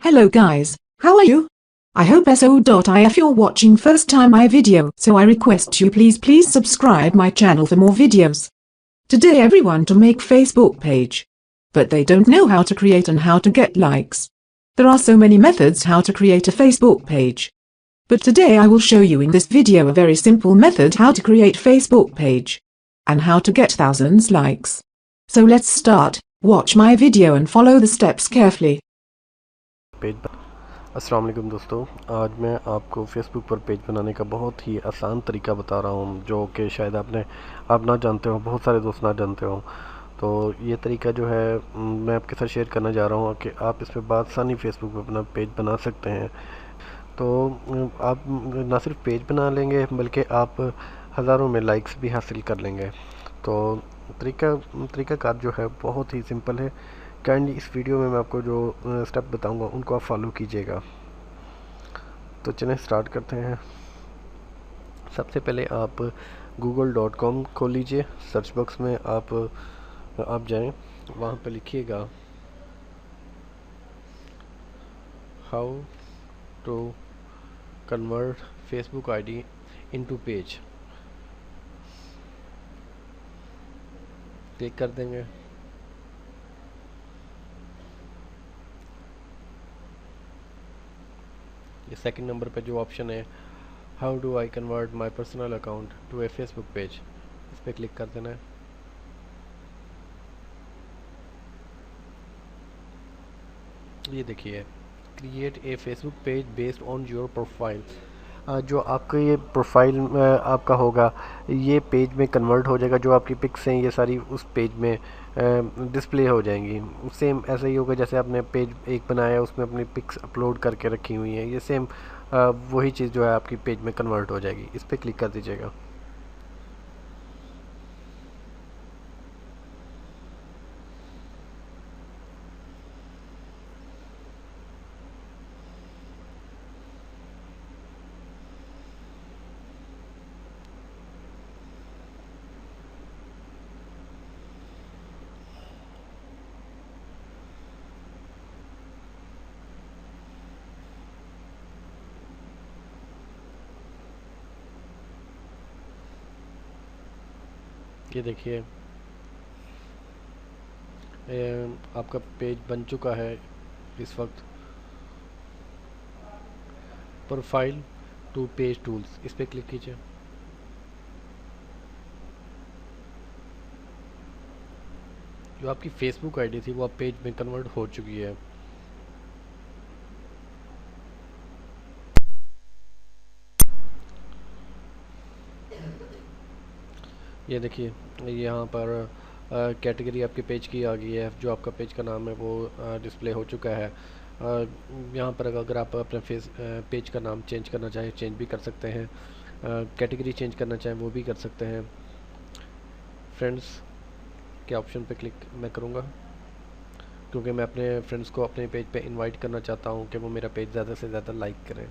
Hello guys, how are you? I hope so.if you're watching first time my video, so I request you please subscribe my channel for more videos. Today everyone to make Facebook page, but they don't know how to create and how to get likes. There are so many methods how to create a Facebook page. But today I will show you in this video a very simple method how to create Facebook page and how to get thousands likes. So let's start, watch my video and follow the steps carefully. अस्सलाम वालेकुम दोस्तों, आज मैं आपको Facebook पर page बनाने का बहुत ही आसान तरीका बता रहा हूं, जो कि शायद आप ना जानते हो, बहुत सारे दोस्त ना जानते हो। तो ये तरीका जो है मैं आपके साथ शेयर करना जा रहा हूं कि आप इस पर बासानी फेसबुक पर अपना पेज बना सकते हैं। तो आप ना सिर्फ पेज बना लेंगे बल्कि आप हज़ारों में लाइक्स भी हासिल कर लेंगे। तो तरीकाकार जो है बहुत ही सिंपल है। काइंडली इस वीडियो में मैं आपको जो स्टेप बताऊंगा उनको आप फॉलो कीजिएगा। तो चलें स्टार्ट करते हैं। सबसे पहले आप google.com खोल लीजिए। सर्च बॉक्स में आप जाएं, वहाँ पर लिखिएगा how to convert Facebook ID into page. Click कर देंगे। ये सेकंड नंबर पे जो ऑप्शन है, how do I convert my personal account to a Facebook page, इस पर क्लिक कर देना है। ये देखिए, create a Facebook page based on your profile. जो आपका ये प्रोफाइल आपका होगा, ये पेज में कन्वर्ट हो जाएगा। जो आपकी पिक्स हैं ये सारी उस पेज में डिस्प्ले हो जाएंगी। सेम ऐसा ही होगा जैसे आपने पेज एक बनाया, उसमें अपनी पिक्स अपलोड करके रखी हुई हैं। ये सेम वही चीज़ जो है आपकी पेज में कन्वर्ट हो जाएगी। इस पर क्लिक कर दीजिएगा। ये देखिए, आपका पेज बन चुका है। इस वक्त प्रोफाइल टू पेज टूल्स, इस पर क्लिक कीजिए। जो आपकी फेसबुक आईडी थी वो अब पेज में कन्वर्ट हो चुकी है। ये देखिए, यहाँ पर कैटेगरी आपके पेज की आ गई है। जो आपका पेज का नाम है वो डिस्प्ले हो चुका है। यहाँ पर अगर आप अपने पेज का नाम चेंज करना चाहें, चेंज भी कर सकते हैं। कैटेगरी चेंज करना चाहें वो भी कर सकते हैं। फ्रेंड्स के ऑप्शन पे क्लिक मैं करूँगा, क्योंकि मैं अपने फ्रेंड्स को अपने पेज पे इनवाइट करना चाहता हूँ कि वो मेरा पेज ज़्यादा से ज़्यादा लाइक करें।